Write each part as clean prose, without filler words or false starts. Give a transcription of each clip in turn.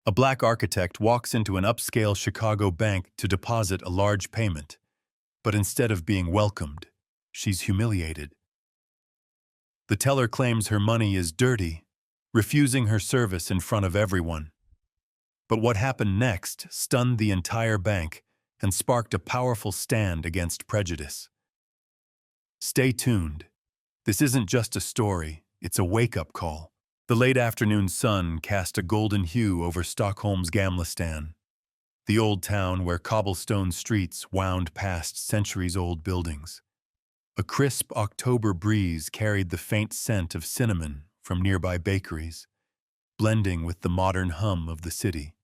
A black architect walks into an upscale Chicago bank to deposit a large payment, but instead of being welcomed, she's humiliated. The teller claims her money is dirty, refusing her service in front of everyone. But what happened next stunned the entire bank and sparked a powerful stand against prejudice. Stay tuned. This isn't just a story, it's a wake-up call. The late afternoon sun cast a golden hue over Stockholm's Gamla stan, the old town where cobblestone streets wound past centuries-old buildings. A crisp October breeze carried the faint scent of cinnamon from nearby bakeries, blending with the modern hum of the city.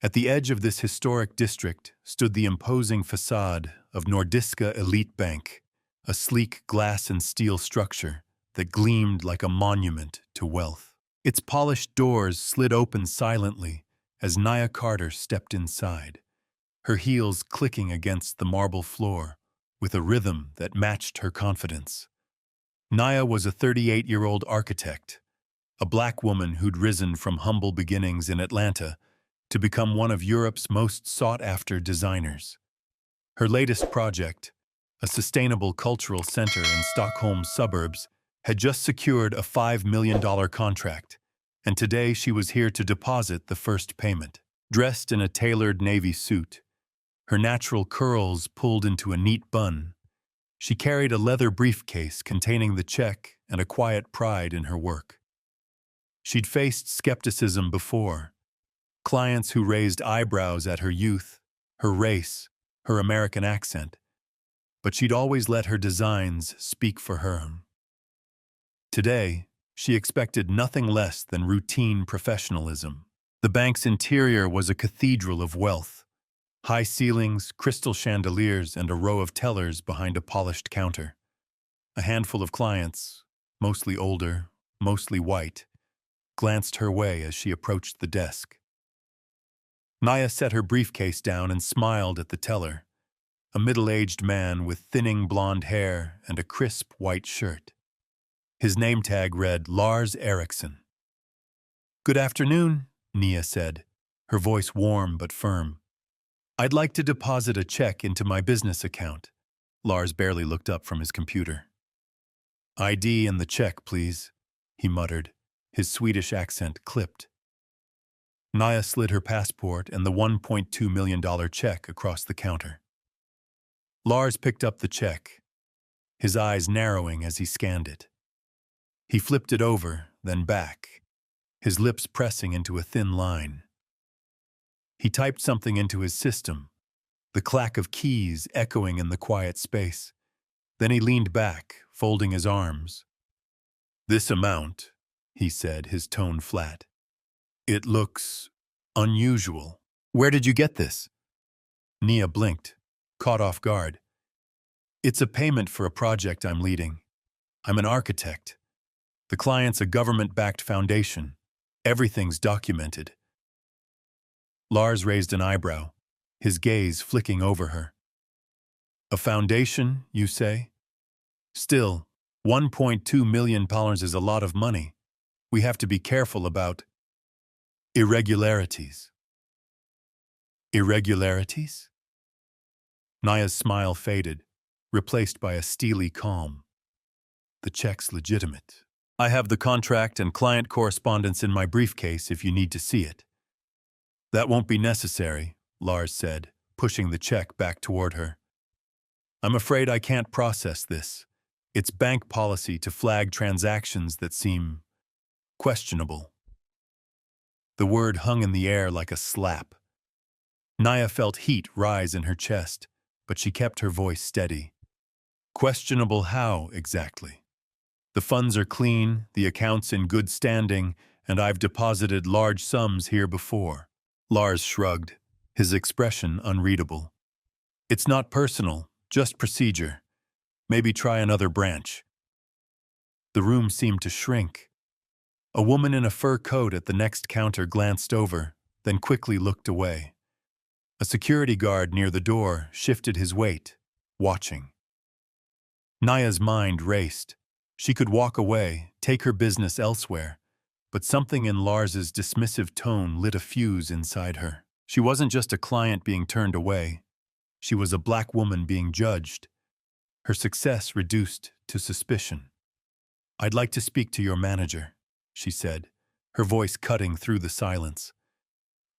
At the edge of this historic district stood the imposing facade of Nordiska Elite Bank, a sleek glass and steel structure that gleamed like a monument to wealth. Its polished doors slid open silently as Nia Carter stepped inside, her heels clicking against the marble floor with a rhythm that matched her confidence. Nia was a 38-year-old architect, a black woman who'd risen from humble beginnings in Atlanta to become one of Europe's most sought-after designers. Her latest project, a sustainable cultural center in Stockholm's suburbs, had just secured a $5 million contract, and today she was here to deposit the first payment. Dressed in a tailored navy suit, her natural curls pulled into a neat bun, she carried a leather briefcase containing the check and a quiet pride in her work. She'd faced skepticism before, clients who raised eyebrows at her youth, her race, her American accent, but she'd always let her designs speak for her. Today, she expected nothing less than routine professionalism. The bank's interior was a cathedral of wealth, high ceilings, crystal chandeliers, and a row of tellers behind a polished counter. A handful of clients, mostly older, mostly white, glanced her way as she approached the desk. Nia set her briefcase down and smiled at the teller, a middle-aged man with thinning blonde hair and a crisp white shirt. His name tag read Lars Eriksson. "Good afternoon," Nia said, her voice warm but firm. "I'd like to deposit a check into my business account." Lars barely looked up from his computer. "ID and the check, please," he muttered, his Swedish accent clipped. Nia slid her passport and the $1.2 million check across the counter. Lars picked up the check, his eyes narrowing as he scanned it. He flipped it over, then back, his lips pressing into a thin line. He typed something into his system, the clack of keys echoing in the quiet space. Then he leaned back, folding his arms. "This amount," he said, his tone flat. "It looks unusual. Where did you get this?" Nia blinked, caught off guard. "It's a payment for a project I'm leading. I'm an architect. The client's a government-backed foundation. Everything's documented." Lars raised an eyebrow, his gaze flicking over her. "A foundation, you say? Still, $1.2 million is a lot of money. We have to be careful about irregularities." "Irregularities?" Nia's smile faded, replaced by a steely calm. "The check's legitimate. I have the contract and client correspondence in my briefcase if you need to see it." "That won't be necessary," Lars said, pushing the check back toward her. "I'm afraid I can't process this. It's bank policy to flag transactions that seem questionable." The word hung in the air like a slap. Nia felt heat rise in her chest, but she kept her voice steady. "Questionable how, exactly? The funds are clean, the account's in good standing, and I've deposited large sums here before." Lars shrugged, his expression unreadable. "It's not personal, just procedure. Maybe try another branch." The room seemed to shrink. A woman in a fur coat at the next counter glanced over, then quickly looked away. A security guard near the door shifted his weight, watching. Nia's mind raced. She could walk away, take her business elsewhere, but something in Lars's dismissive tone lit a fuse inside her. She wasn't just a client being turned away. She was a black woman being judged, her success reduced to suspicion. "I'd like to speak to your manager," she said, her voice cutting through the silence.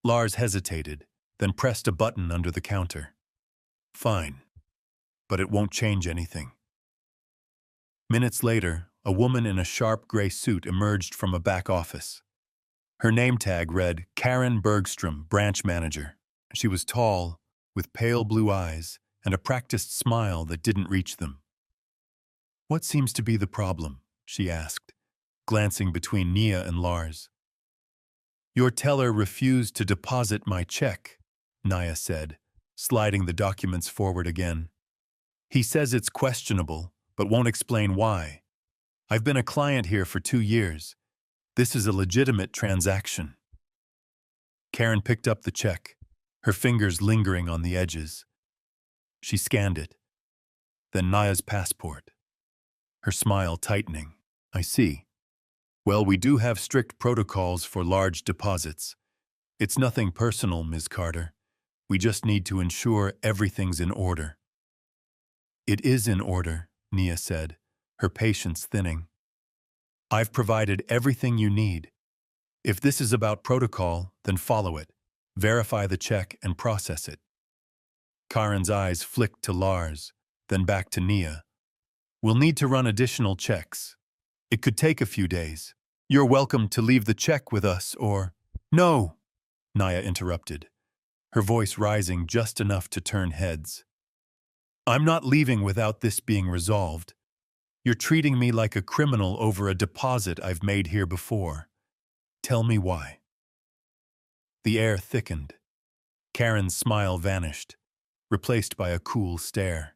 Lars hesitated, then pressed a button under the counter. "Fine, but it won't change anything." Minutes later, a woman in a sharp gray suit emerged from a back office. Her name tag read Karen Bergstrom, branch manager. She was tall, with pale blue eyes and a practiced smile that didn't reach them. "What seems to be the problem?" she asked, glancing between Nia and Lars. "Your teller refused to deposit my check," Nia said, sliding the documents forward again. "He says it's questionable, but won't explain why. I've been a client here for 2 years. This is a legitimate transaction." Karen picked up the check, her fingers lingering on the edges. She scanned it, then Nia's passport, her smile tightening. "I see. Well, we do have strict protocols for large deposits. It's nothing personal, Ms. Carter. We just need to ensure everything's in order." "It is in order," Nia said, her patience thinning. "I've provided everything you need. If this is about protocol, then follow it. Verify the check and process it." Karen's eyes flicked to Lars, then back to Nia. "We'll need to run additional checks. It could take a few days. You're welcome to leave the check with us or—" "No," Nia interrupted, her voice rising just enough to turn heads. "I'm not leaving without this being resolved. You're treating me like a criminal over a deposit I've made here before. Tell me why." The air thickened. Karen's smile vanished, replaced by a cool stare.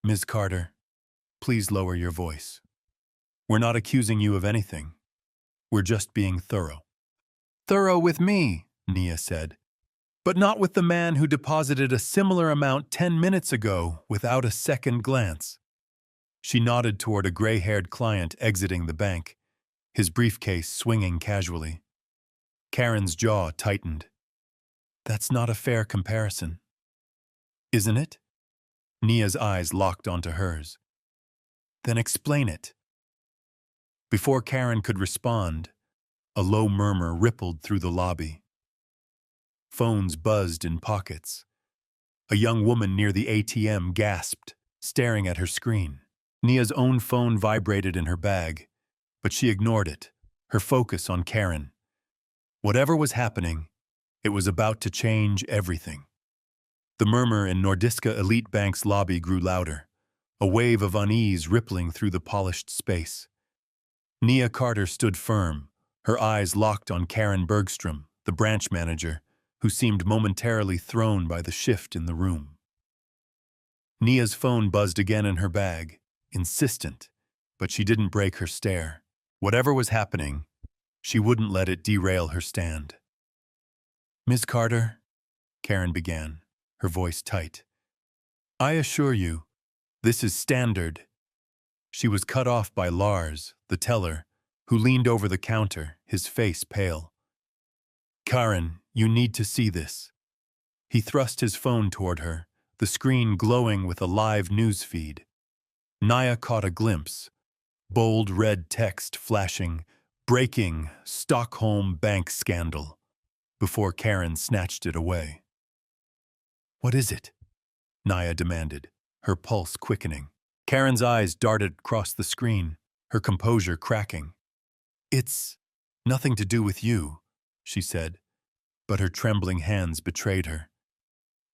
"Ms. Carter, please lower your voice. We're not accusing you of anything. We're just being thorough." "Thorough with me," Nia said, "but not with the man who deposited a similar amount 10 minutes ago without a second glance." She nodded toward a gray-haired client exiting the bank, his briefcase swinging casually. Karen's jaw tightened. "That's not a fair comparison." "Isn't it?" Nia's eyes locked onto hers. "Then explain it." Before Karen could respond, a low murmur rippled through the lobby. Phones buzzed in pockets. A young woman near the ATM gasped, staring at her screen. Nia's own phone vibrated in her bag, but she ignored it, her focus on Karen. Whatever was happening, it was about to change everything. The murmur in Nordiska Elite Bank's lobby grew louder, a wave of unease rippling through the polished space. Nia Carter stood firm, her eyes locked on Karen Bergstrom, the branch manager, who seemed momentarily thrown by the shift in the room. Nia's phone buzzed again in her bag, insistent, but she didn't break her stare. Whatever was happening, she wouldn't let it derail her stand. "Ms. Carter," Karen began, her voice tight, "I assure you, this is standard." She was cut off by Lars, the teller, who leaned over the counter, his face pale. "Karen, you need to see this." He thrust his phone toward her, the screen glowing with a live news feed. Nia caught a glimpse, bold red text flashing, "Breaking Stockholm bank scandal," before Karen snatched it away. "What is it?" Nia demanded, her pulse quickening. Karen's eyes darted across the screen, her composure cracking. "It's nothing to do with you," she said, but her trembling hands betrayed her.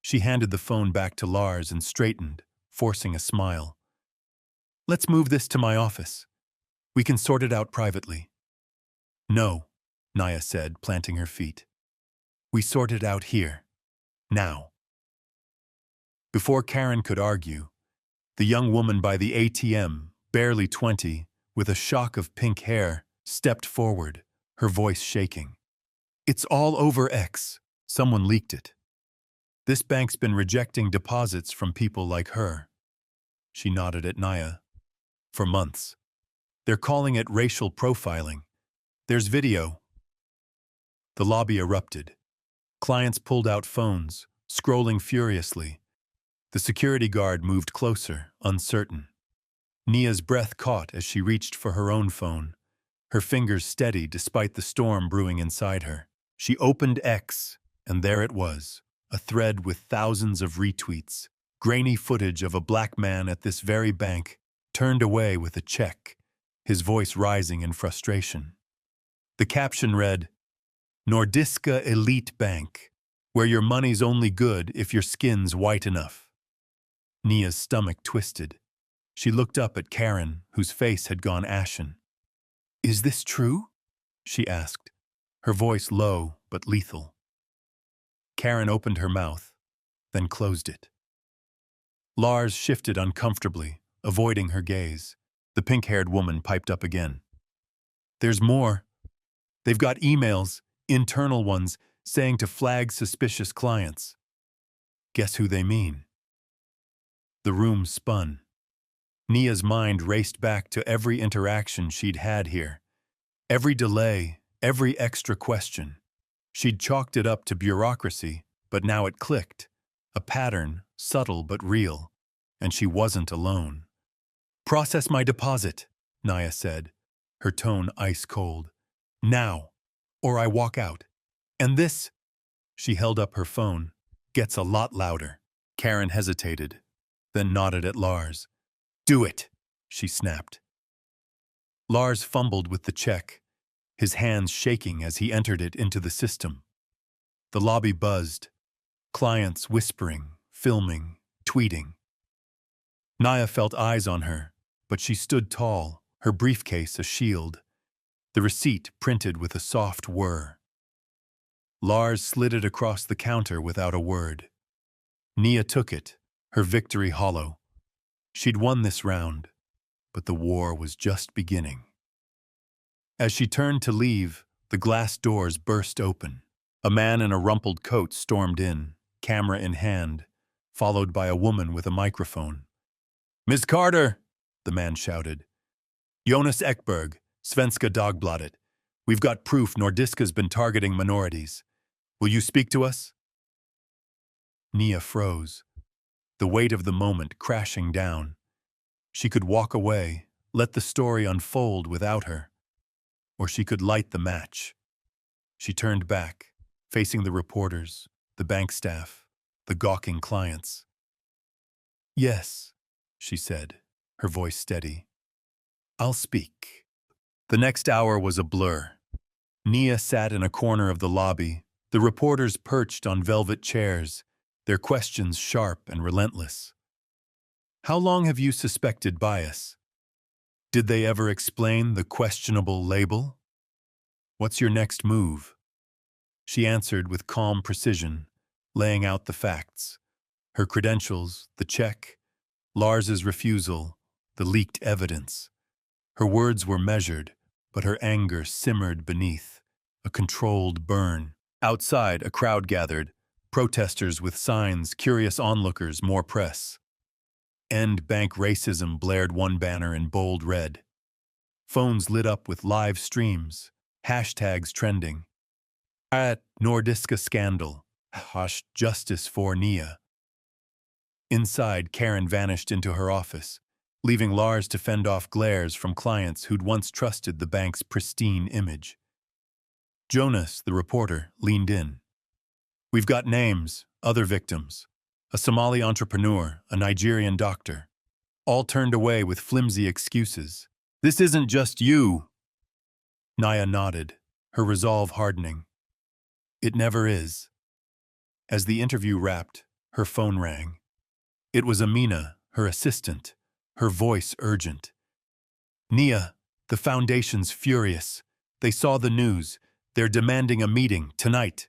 She handed the phone back to Lars and straightened, forcing a smile. "Let's move this to my office. We can sort it out privately." "No," Nia said, planting her feet. "We sort it out here. Now." Before Karen could argue, the young woman by the ATM, barely 20, with a shock of pink hair, stepped forward, her voice shaking. "It's all over X. Someone leaked it. This bank's been rejecting deposits from people like her." She nodded at Nia. "For months. They're calling it racial profiling. There's video. The lobby erupted. Clients pulled out phones, scrolling furiously. The security guard moved closer, uncertain. Nia's breath caught as she reached for her own phone, her fingers steady despite the storm brewing inside her. She opened X, and there it was, a thread with thousands of retweets, grainy footage of a black man at this very bank, turned away with a check, his voice rising in frustration. The caption read, "Nordiska Elite Bank, where your money's only good if your skin's white enough." Nia's stomach twisted. She looked up at Karen, whose face had gone ashen. "Is this true?" she asked, her voice low but lethal. Karen opened her mouth, then closed it. Lars shifted uncomfortably, avoiding her gaze. The pink-haired woman piped up again. "There's more. They've got emails, internal ones, saying to flag suspicious clients. Guess who they mean?" The room spun. Nia's mind raced back to every interaction she'd had here. Every delay, every extra question. She'd chalked it up to bureaucracy, but now it clicked. A pattern, subtle but real. And she wasn't alone. "Process my deposit," Nia said, her tone ice-cold. "Now, or I walk out. And this," she held up her phone, "gets a lot louder." Karen hesitated, then nodded at Lars. "Do it," she snapped. Lars fumbled with the check, his hands shaking as he entered it into the system. The lobby buzzed, clients whispering, filming, tweeting. Nia felt eyes on her, but she stood tall, her briefcase a shield, the receipt printed with a soft whir. Lars slid it across the counter without a word. Nia took it, her victory hollow. She'd won this round, but the war was just beginning. As she turned to leave, the glass doors burst open. A man in a rumpled coat stormed in, camera in hand, followed by a woman with a microphone. "Miss Carter," the man shouted. "Jonas Ekberg, Svenska Dagbladet. We've got proof Nordiska's been targeting minorities. Will you speak to us?" Nia froze, the weight of the moment crashing down. She could walk away, let the story unfold without her. Or she could light the match. She turned back, facing the reporters, the bank staff, the gawking clients. "Yes," she said, her voice steady. "I'll speak." The next hour was a blur. Nia sat in a corner of the lobby, the reporters perched on velvet chairs, their questions sharp and relentless. "How long have you suspected bias? Did they ever explain the questionable label? What's your next move?" She answered with calm precision, laying out the facts. Her credentials, the check, Lars's refusal, the leaked evidence. Her words were measured, but her anger simmered beneath, a controlled burn. Outside, a crowd gathered, protesters with signs, curious onlookers, more press. "End bank racism" blared one banner in bold red. Phones lit up with live streams, hashtags trending. At Nordiska scandal, justice for Nia. Inside, Karen vanished into her office, leaving Lars to fend off glares from clients who'd once trusted the bank's pristine image. Jonas, the reporter, leaned in. "We've got names, other victims. A Somali entrepreneur, a Nigerian doctor. All turned away with flimsy excuses. This isn't just you." Nia nodded, her resolve hardening. "It never is." As the interview wrapped, her phone rang. It was Amina, her assistant, her voice urgent. "Nia, the foundation's furious. They saw the news. They're demanding a meeting, tonight."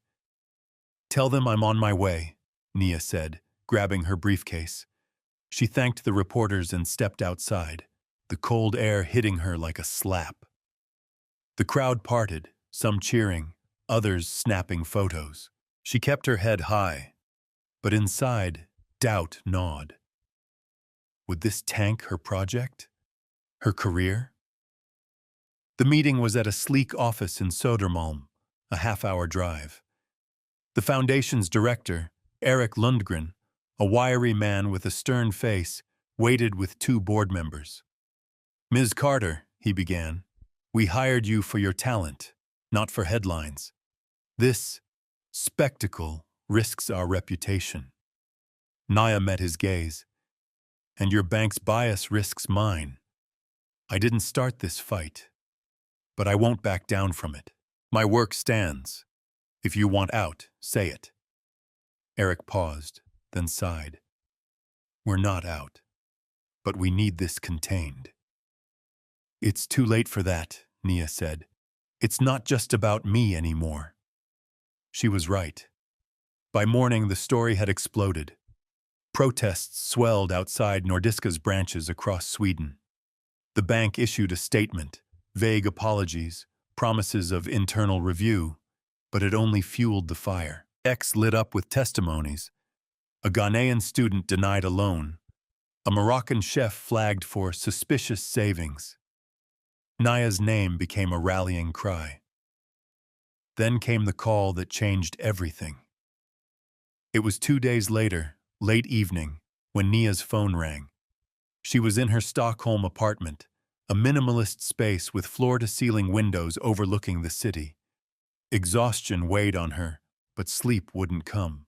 "Tell them I'm on my way," Nia said, grabbing her briefcase. She thanked the reporters and stepped outside, the cold air hitting her like a slap. The crowd parted, some cheering, others snapping photos. She kept her head high, but inside, doubt gnawed. Would this tank her project? Her career? The meeting was at a sleek office in Södermalm, a half-hour drive. The foundation's director, Erik Lundgren, a wiry man with a stern face, waited with two board members. "Ms. Carter," he began, "we hired you for your talent, not for headlines. This spectacle risks our reputation." Nia met his gaze. "And your bank's bias risks mine. I didn't start this fight, but I won't back down from it. My work stands. If you want out, say it." Erik paused, then sighed. "We're not out, but we need this contained." "It's too late for that," Nia said. "It's not just about me anymore." She was right. By morning, the story had exploded. Protests swelled outside Nordiska's branches across Sweden. The bank issued a statement, vague apologies, promises of internal review, but it only fueled the fire. X lit up with testimonies. A Ghanaian student denied a loan. A Moroccan chef flagged for suspicious savings. Nia's name became a rallying cry. Then came the call that changed everything. It was 2 days later, late evening, when Nia's phone rang. She was in her Stockholm apartment, a minimalist space with floor-to-ceiling windows overlooking the city. Exhaustion weighed on her, but sleep wouldn't come.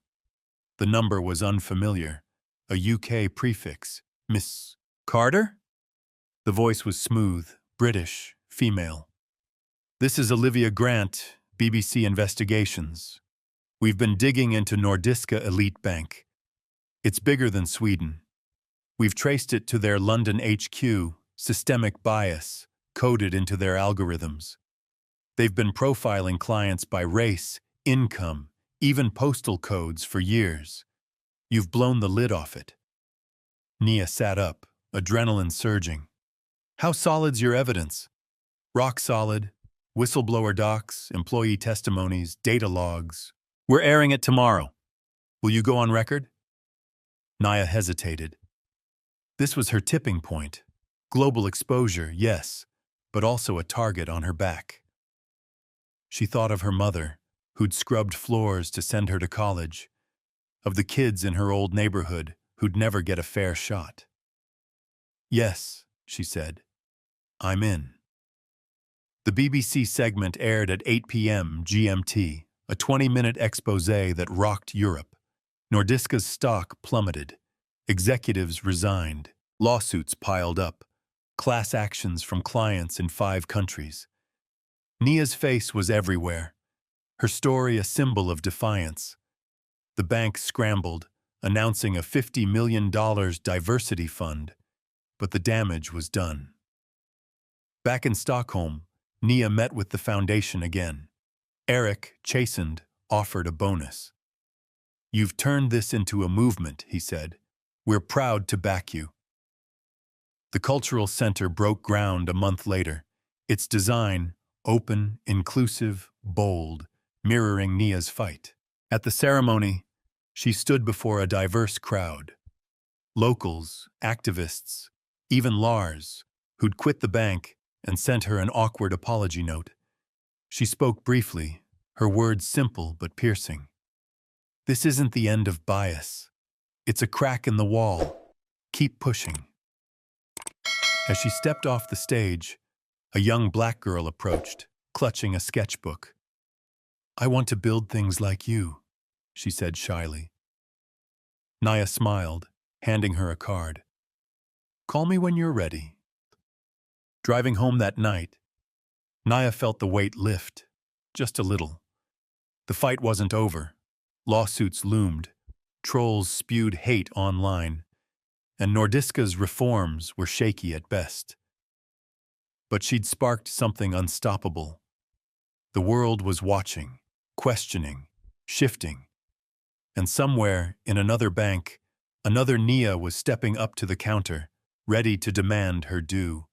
The number was unfamiliar, a UK prefix. "Miss Carter?" The voice was smooth, British, female. "This is Olivia Grant, BBC Investigations. We've been digging into Nordiska Elite Bank. It's bigger than Sweden. We've traced it to their London HQ, systemic bias, coded into their algorithms. They've been profiling clients by race, income, even postal codes for years. You've blown the lid off it." Nia sat up, adrenaline surging. "How solid's your evidence?" "Rock solid. Whistleblower docs, employee testimonies, data logs. We're airing it tomorrow. Will you go on record?" Nia hesitated. This was her tipping point. Global exposure, yes, but also a target on her back. She thought of her mother, who'd scrubbed floors to send her to college, of the kids in her old neighborhood who'd never get a fair shot. "Yes," she said, "I'm in." The BBC segment aired at 8 p.m. GMT, a 20-minute exposé that rocked Europe. Nordiska's stock plummeted. Executives resigned. Lawsuits piled up. Class actions from clients in 5 countries. Nia's face was everywhere. Her story a symbol of defiance. The bank scrambled, announcing a $50 million diversity fund, but the damage was done. Back in Stockholm, Nia met with the foundation again. Erik, chastened, offered a bonus. "You've turned this into a movement," he said. "We're proud to back you." The cultural center broke ground a month later. Its design, open, inclusive, bold, mirroring Nia's fight. At the ceremony, she stood before a diverse crowd. Locals, activists, even Lars, who'd quit the bank and sent her an awkward apology note. She spoke briefly, her words simple but piercing. "This isn't the end of bias. It's a crack in the wall. Keep pushing." As she stepped off the stage, a young black girl approached, clutching a sketchbook. "I want to build things like you," she said shyly. Nia smiled, handing her a card. "Call me when you're ready." Driving home that night, Nia felt the weight lift, just a little. The fight wasn't over. Lawsuits loomed. Trolls spewed hate online. And Nordiska's reforms were shaky at best. But she'd sparked something unstoppable. The world was watching, questioning, shifting. And somewhere, in another bank, another Nia was stepping up to the counter, ready to demand her due.